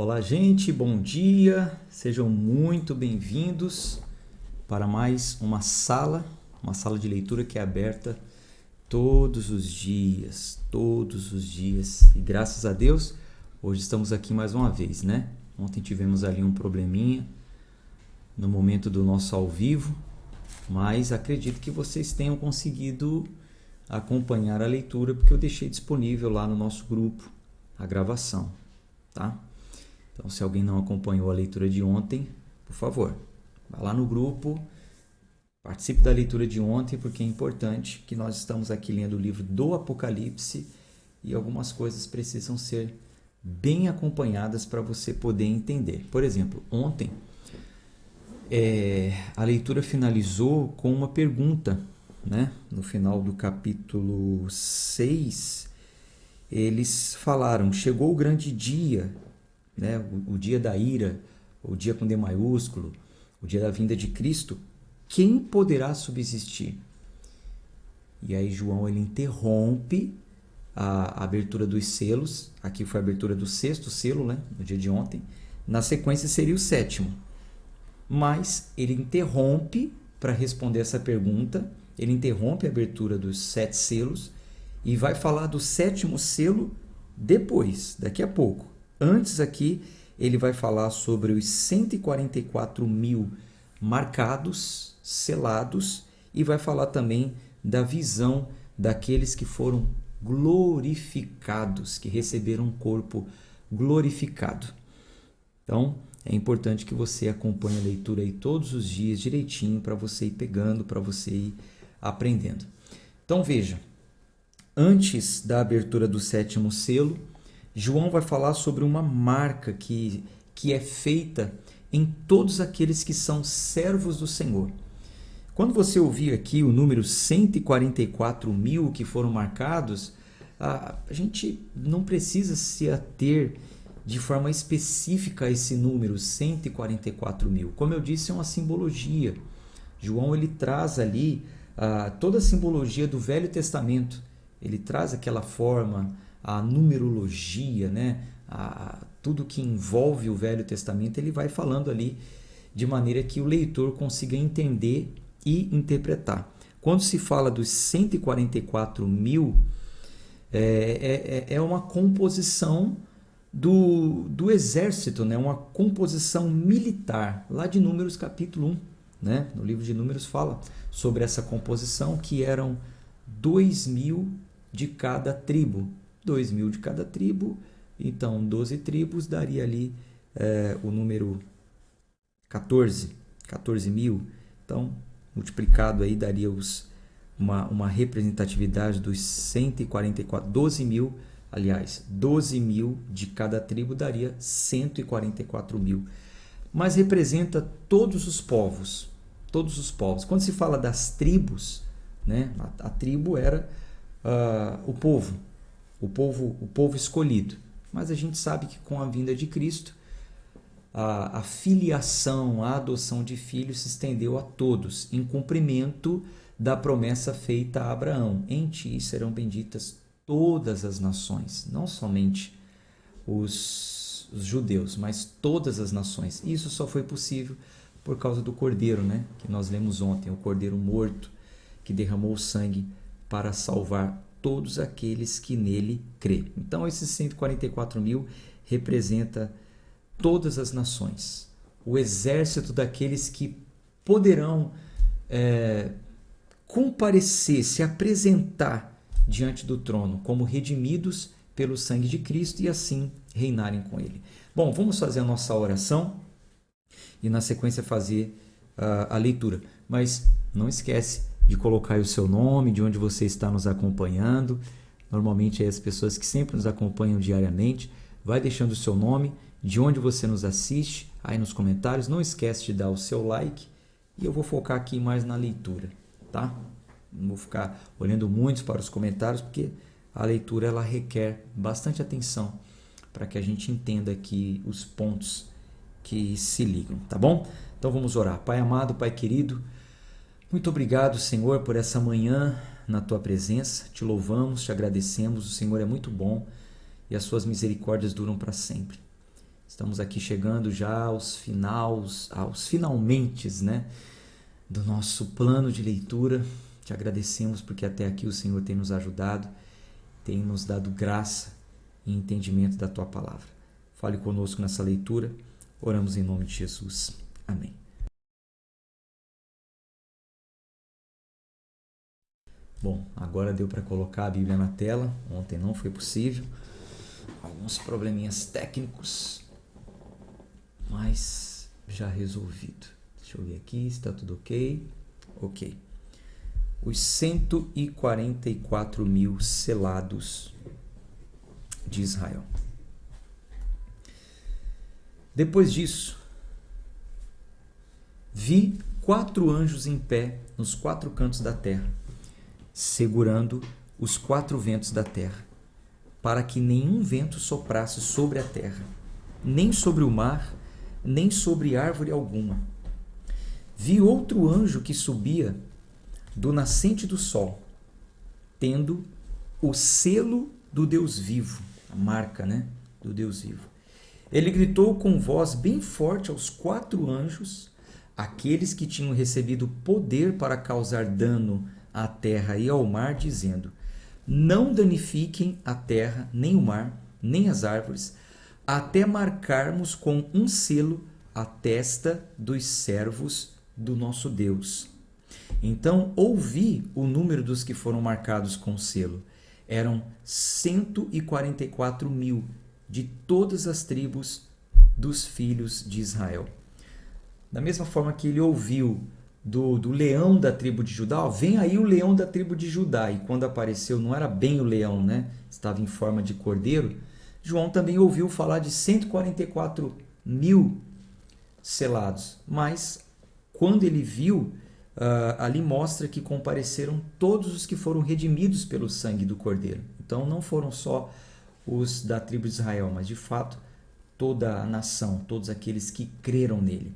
Olá, gente, bom dia, sejam muito bem-vindos para mais uma sala de leitura que é aberta todos os dias, e graças a Deus, hoje estamos aqui mais uma vez, né? Ontem tivemos ali um probleminha no momento do nosso ao vivo, mas acredito que vocês tenham conseguido acompanhar a leitura, porque eu deixei disponível lá no nosso grupo a gravação, tá? Então, se alguém não acompanhou a leitura de ontem, por favor, vá lá no grupo, participe da leitura de ontem, porque é importante que nós estamos aqui lendo o livro do Apocalipse e algumas coisas precisam ser bem acompanhadas para você poder entender. Por exemplo, ontem a leitura finalizou com uma pergunta, né? No final do capítulo 6, eles falaram: chegou o grande dia, né? O dia da ira, o dia com D maiúsculo, o dia da vinda de Cristo, quem poderá subsistir? E aí João ele interrompe a abertura dos selos. Aqui foi a abertura do 6º selo, né? No dia de ontem. Na sequência seria o 7º. Mas ele interrompe para responder essa pergunta. Ele interrompe a abertura dos 7 selos e vai falar do 7º selo depois, daqui a pouco. Antes aqui, ele vai falar sobre os 144.000 marcados, selados, e vai falar também da visão daqueles que foram glorificados, que receberam um corpo glorificado. Então, é importante que você acompanhe a leitura aí todos os dias direitinho, para você ir pegando, para você ir aprendendo. Então, veja, antes da abertura do 7º selo, João vai falar sobre uma marca que é feita em todos aqueles que são servos do Senhor. Quando você ouvir aqui o número 144.000 que foram marcados, a gente não precisa se ater de forma específica a esse número, 144.000. Como eu disse, é uma simbologia. João ele traz ali toda a simbologia do Velho Testamento. Ele traz aquela forma, a numerologia, né? Tudo que envolve o Velho Testamento, ele vai falando ali de maneira que o leitor consiga entender e interpretar. Quando se fala dos 144.000, é uma composição do exército, né? Uma composição militar, lá de Números capítulo 1. Né? No livro de Números fala sobre essa composição, que eram 2.000 de cada tribo. 2.000 de cada tribo, então 12 tribos daria ali o número 14.000. Então, multiplicado aí daria uma representatividade dos 144, 12.000, aliás, 12.000 de cada tribo daria 144.000. Mas representa todos os povos. Quando se fala das tribos, né, a tribo era o povo escolhido. Mas a gente sabe que com a vinda de Cristo, a filiação, a adoção de filhos se estendeu a todos, em cumprimento da promessa feita a Abraão: em ti serão benditas todas as nações, não somente os judeus, mas todas as nações. Isso só foi possível por causa do Cordeiro, né? Que nós lemos ontem, o Cordeiro morto, que derramou o sangue para salvar todos aqueles que nele crê. Então, esses 144.000 representa todas as nações, o exército daqueles que poderão comparecer, se apresentar diante do trono como redimidos pelo sangue de Cristo e assim reinarem com ele. Bom, vamos fazer a nossa oração e na sequência fazer a leitura. Mas não esquece de colocar aí o seu nome, de onde você está nos acompanhando. Normalmente as pessoas que sempre nos acompanham diariamente, vai deixando o seu nome, de onde você nos assiste, aí nos comentários. Não esquece de dar o seu like e eu vou focar aqui mais na leitura, tá? Não vou ficar olhando muito para os comentários, porque a leitura ela requer bastante atenção para que a gente entenda aqui os pontos que se ligam, tá bom? Então vamos orar. Pai amado, Pai querido, muito obrigado, Senhor, por essa manhã na Tua presença. Te louvamos, te agradecemos. O Senhor é muito bom e as Suas misericórdias duram para sempre. Estamos aqui chegando já aos finalmentes, né, do nosso plano de leitura. Te agradecemos porque até aqui o Senhor tem nos ajudado, tem nos dado graça e entendimento da Tua Palavra. Fale conosco nessa leitura. Oramos em nome de Jesus. Amém. Bom, agora deu para colocar a Bíblia na tela. Ontem não foi possível. Alguns probleminhas técnicos, mas já resolvido. Deixa eu ver aqui, está tudo ok? Ok. Os 144 mil selados de Israel. Depois disso, vi 4 anjos em pé nos 4 cantos da terra, segurando os 4 ventos da terra, para que nenhum vento soprasse sobre a terra, nem sobre o mar, nem sobre árvore alguma. Vi outro anjo que subia do nascente do sol, tendo o selo do Deus vivo, a marca, né, do Deus vivo. Ele gritou com voz bem forte aos 4 anjos, aqueles que tinham recebido poder para causar dano à terra e ao mar, dizendo: não danifiquem a terra, nem o mar, nem as árvores, até marcarmos com um selo a testa dos servos do nosso Deus. Então ouvi o número dos que foram marcados com o selo. Eram 144 mil de todas as tribos dos filhos de Israel. Da mesma forma que ele ouviu do leão da tribo de Judá, vem aí o leão da tribo de Judá, e quando apareceu não era bem o leão, né? Estava em forma de cordeiro. João também ouviu falar de 144 mil selados, mas quando ele viu, ali mostra que compareceram todos os que foram redimidos pelo sangue do cordeiro. Então não foram só os da tribo de Israel, mas de fato toda a nação, todos aqueles que creram nele.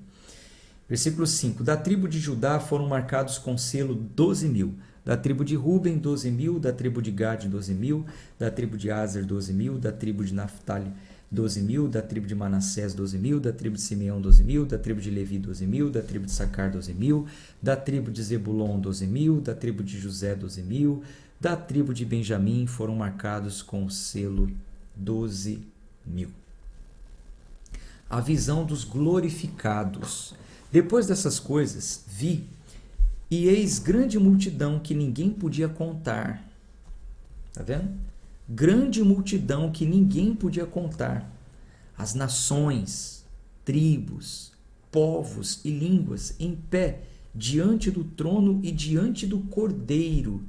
Versículo 5. Da tribo de Judá foram marcados com selo 12 mil. Da tribo de Ruben, 12 mil. Da tribo de Gade, 12 mil. Da tribo de Aser, 12 mil. Da tribo de Naftali, 12 mil. Da tribo de Manassés, 12 mil. Da tribo de Simeão, 12 mil. Da tribo de Levi, 12 mil. Da tribo de Sacar, 12 mil. Da tribo de Zebulon, 12 mil. Da tribo de José, 12 mil. Da tribo de Benjamim foram marcados com o selo 12 mil. A visão dos glorificados. Depois dessas coisas, vi, e eis grande multidão que ninguém podia contar. Está vendo? Grande multidão que ninguém podia contar. As nações, tribos, povos e línguas em pé diante do trono e diante do Cordeiro,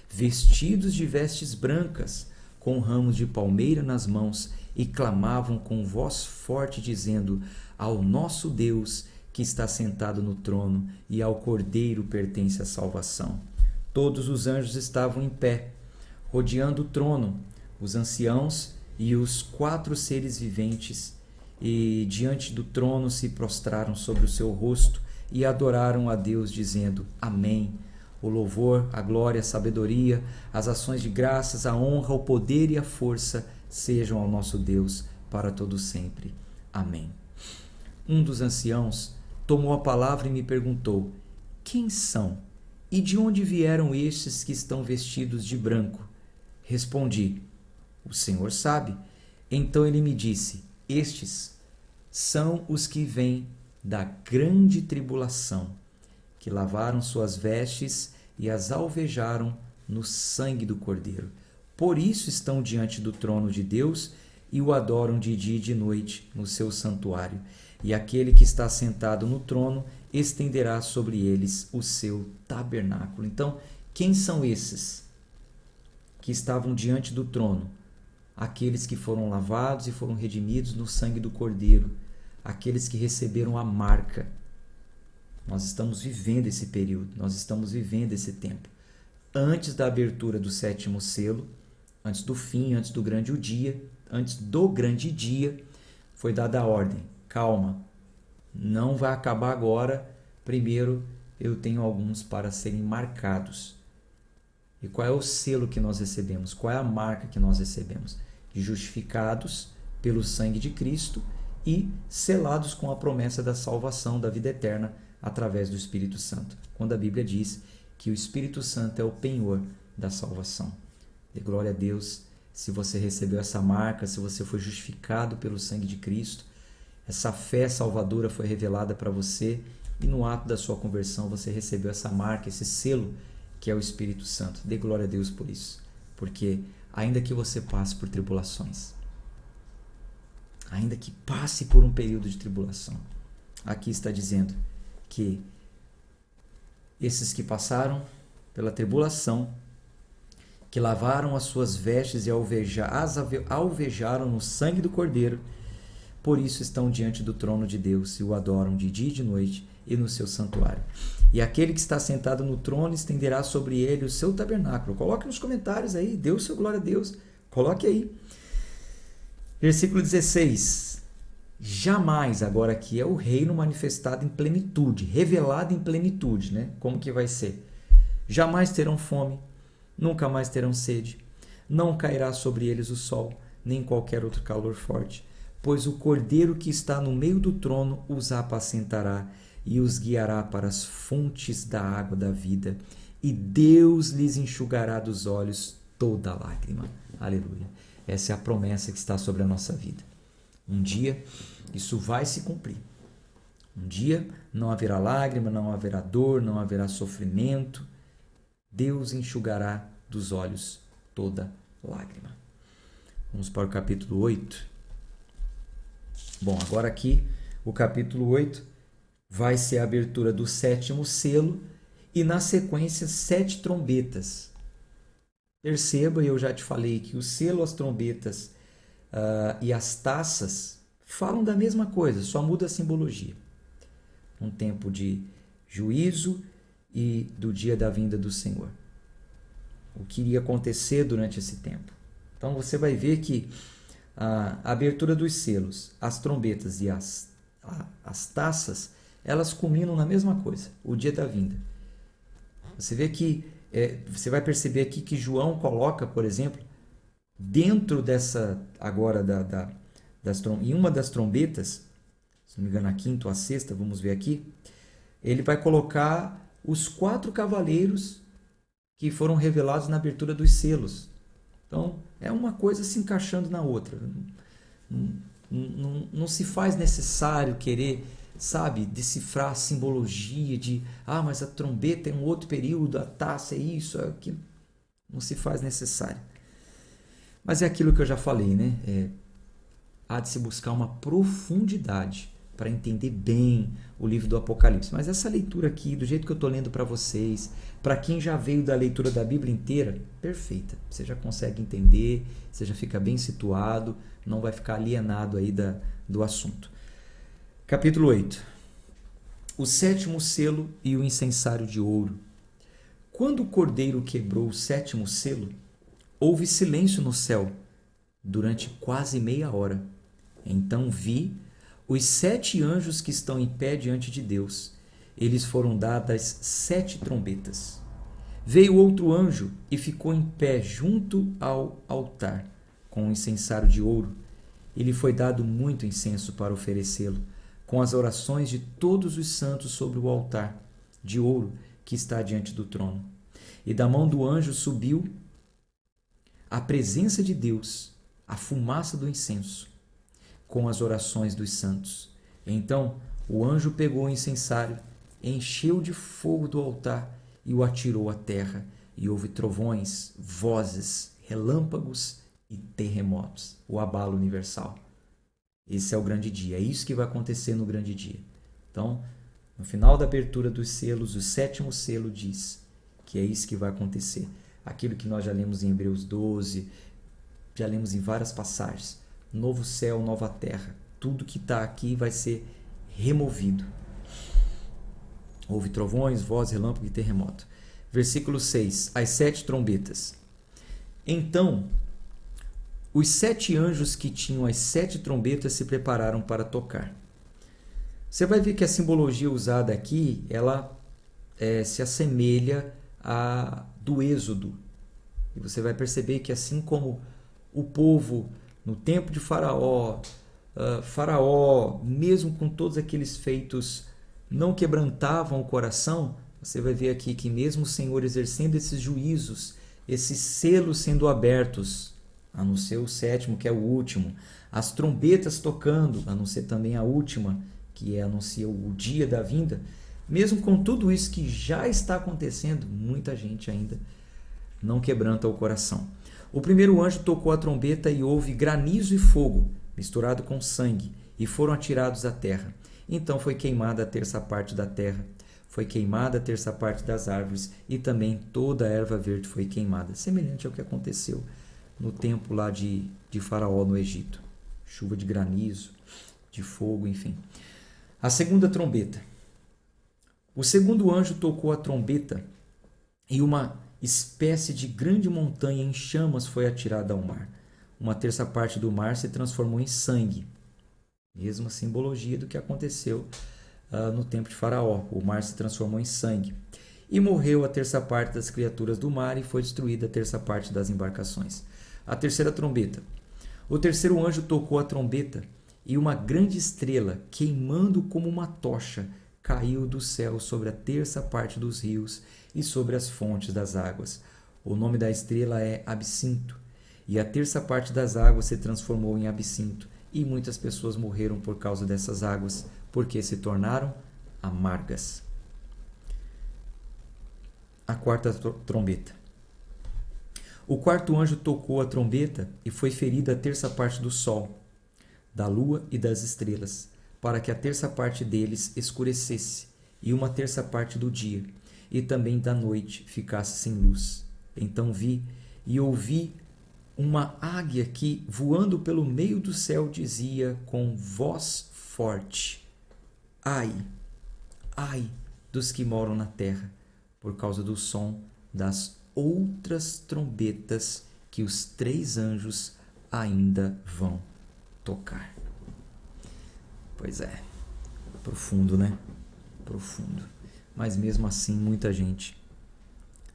vestidos de vestes brancas, com ramos de palmeira nas mãos, e clamavam com voz forte, dizendo: ao nosso Deus, que está sentado no trono, e ao Cordeiro pertence a salvação. Todos os anjos estavam em pé, rodeando o trono, os anciãos e os 4 seres viventes, e diante do trono se prostraram sobre o seu rosto e adoraram a Deus, dizendo: Amém. O louvor, a glória, a sabedoria, as ações de graças, a honra, o poder e a força sejam ao nosso Deus para todo sempre. Amém. Um dos anciãos tomou a palavra e me perguntou: quem são e de onde vieram estes que estão vestidos de branco? Respondi: o Senhor sabe. Então ele me disse: estes são os que vêm da grande tribulação, que lavaram suas vestes e as alvejaram no sangue do Cordeiro. Por isso estão diante do trono de Deus e o adoram de dia e de noite no seu santuário. E aquele que está sentado no trono estenderá sobre eles o seu tabernáculo. Então, quem são esses que estavam diante do trono? Aqueles que foram lavados e foram redimidos no sangue do Cordeiro, aqueles que receberam a marca. Nós estamos vivendo esse período, nós estamos vivendo esse tempo. Antes da abertura do 7º selo, antes do fim, antes do grande dia, foi dada a ordem: calma, não vai acabar agora, primeiro eu tenho alguns para serem marcados. E qual é o selo que nós recebemos? Qual é a marca que nós recebemos? Justificados pelo sangue de Cristo e selados com a promessa da salvação, da vida eterna, através do Espírito Santo. Quando a Bíblia diz que o Espírito Santo é o penhor da salvação. Dê glória a Deus se você recebeu essa marca, se você foi justificado pelo sangue de Cristo. Essa fé salvadora foi revelada para você e no ato da sua conversão você recebeu essa marca, esse selo que é o Espírito Santo. Dê glória a Deus por isso, porque ainda que você passe por tribulações, ainda que passe por um período de tribulação, aqui está dizendo que esses que passaram pela tribulação, que lavaram as suas vestes e as alvejaram no sangue do Cordeiro, por isso estão diante do trono de Deus e o adoram de dia e de noite e no seu santuário. E aquele que está sentado no trono estenderá sobre ele o seu tabernáculo. Coloque nos comentários aí, dê o seu glória a Deus. Coloque aí. Versículo 16. Jamais, agora aqui é o reino manifestado em plenitude, revelado em plenitude, né? Como que vai ser? Jamais terão fome, nunca mais terão sede, não cairá sobre eles o sol, nem qualquer outro calor forte, pois o Cordeiro que está no meio do trono os apacentará e os guiará para as fontes da água da vida, e Deus lhes enxugará dos olhos toda lágrima. Aleluia. Essa é a promessa que está sobre a nossa vida. Um dia isso vai se cumprir. Um dia não haverá lágrima, não haverá dor, não haverá sofrimento. Deus enxugará dos olhos toda lágrima. Vamos para o capítulo 8. Bom, agora aqui o capítulo 8 vai ser a abertura do 7º selo e na sequência 7 trombetas. Perceba, eu já te falei que o selo, as trombetas e as taças falam da mesma coisa, só muda a simbologia. Um tempo de juízo e do dia da vinda do Senhor. O que iria acontecer durante esse tempo. Então você vai ver que a abertura dos selos, as trombetas e as taças, elas culminam na mesma coisa, o dia da vinda. Você vê que, você vai perceber aqui que João coloca, por exemplo, dentro dessa, agora, em uma das trombetas, se não me engano, a 5ª ou a 6ª, vamos ver aqui, ele vai colocar os 4 cavaleiros que foram revelados na abertura dos selos. Então, é uma coisa se encaixando na outra. Não se faz necessário querer, sabe, decifrar a simbologia de, mas a trombeta é um outro período, a taça é isso, é aquilo. Não se faz necessário. Mas é aquilo que eu já falei, né? Há de se buscar uma profundidade para entender bem o livro do Apocalipse. Mas essa leitura aqui, do jeito que eu estou lendo para vocês, para quem já veio da leitura da Bíblia inteira, perfeita. Você já consegue entender, você já fica bem situado, não vai ficar alienado aí do assunto. Capítulo 8. O 7º selo e o incensário de ouro. Quando o Cordeiro quebrou o 7º selo, houve silêncio no céu durante quase meia hora. Então vi os 7 anjos que estão em pé diante de Deus. Eles foram dadas 7 trombetas. Veio outro anjo e ficou em pé junto ao altar, com um incensário de ouro. E lhe foi dado muito incenso para oferecê-lo, com as orações de todos os santos sobre o altar de ouro que está diante do trono. E da mão do anjo subiu a presença de Deus, a fumaça do incenso, com as orações dos santos. Então o anjo pegou o incensário, encheu de fogo do altar e o atirou à terra, e houve trovões, vozes, relâmpagos e terremotos, o abalo universal. Esse é o grande dia, é isso que vai acontecer no grande dia. Então, no final da abertura dos selos, o 7º selo diz que é isso que vai acontecer. Aquilo que nós já lemos em Hebreus 12, já lemos em várias passagens. Novo céu, nova terra. Tudo que está aqui vai ser removido. Houve trovões, vozes, relâmpago e terremoto. Versículo 6. As 7 trombetas. Então, os 7 anjos que tinham as 7 trombetas se prepararam para tocar. Você vai ver que a simbologia usada aqui, ela se assemelha à do Êxodo. E você vai perceber que assim como o povo no tempo de Faraó, Faraó, mesmo com todos aqueles feitos, não quebrantavam o coração. Você vai ver aqui que mesmo o Senhor exercendo esses juízos, esses selos sendo abertos, a não ser o sétimo, que é o último, as trombetas tocando, a não ser também a última, que anuncia o dia da vinda, mesmo com tudo isso que já está acontecendo, muita gente ainda não quebranta o coração. O primeiro anjo tocou a trombeta e houve granizo e fogo, misturado com sangue, e foram atirados à terra. Então foi queimada a terça parte da terra, foi queimada a terça parte das árvores, e também toda a erva verde foi queimada, semelhante ao que aconteceu no tempo lá de Faraó no Egito. Chuva de granizo, de fogo, enfim. A segunda trombeta. O segundo anjo tocou a trombeta e uma espécie de grande montanha em chamas foi atirada ao mar. Uma terça parte do mar se transformou em sangue. Mesma simbologia do que aconteceu no tempo de Faraó. O mar se transformou em sangue. E morreu a terça parte das criaturas do mar e foi destruída a terça parte das embarcações. A terceira trombeta. O terceiro anjo tocou a trombeta e uma grande estrela, queimando como uma tocha, caiu do céu sobre a terça parte dos rios e sobre as fontes das águas. O nome da estrela é Absinto, e a terça parte das águas se transformou em absinto, e muitas pessoas morreram por causa dessas águas, porque se tornaram amargas. A quarta trombeta. O quarto anjo tocou a trombeta e foi ferida a terça parte do sol, da lua e das estrelas, para que a terça parte deles escurecesse, e uma terça parte do dia, e também da noite ficasse sem luz. Então vi e ouvi uma águia que, voando pelo meio do céu, dizia com voz forte: Ai, ai dos que moram na terra, por causa do som das outras trombetas que os 3 anjos ainda vão tocar. Pois é, profundo, né? Profundo. Mas mesmo assim, muita gente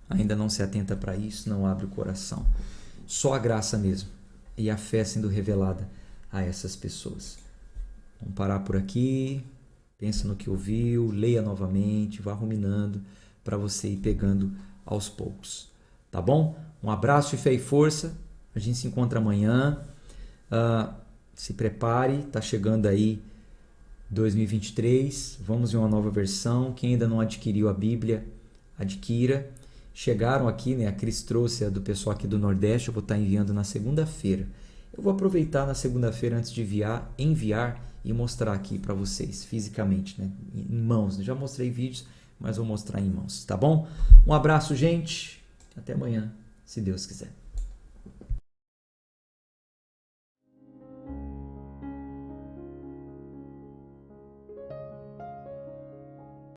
ainda não se atenta para isso, não abre o coração. Só a graça mesmo e a fé sendo revelada a essas pessoas. Vamos parar por aqui, pensa no que ouviu, leia novamente, vá ruminando para você ir pegando aos poucos. Tá bom? Um abraço de fé e força. A gente se encontra amanhã. Se prepare, tá chegando aí 2023. Vamos em uma nova versão. Quem ainda não adquiriu a Bíblia, adquira. Chegaram aqui, né? A Cris trouxe a do pessoal aqui do Nordeste. Eu vou estar enviando na segunda-feira. Eu vou aproveitar na segunda-feira antes de enviar e mostrar aqui para vocês fisicamente, né? Em mãos. Já mostrei vídeos, mas vou mostrar em mãos, tá bom? Um abraço, gente. Até amanhã, se Deus quiser.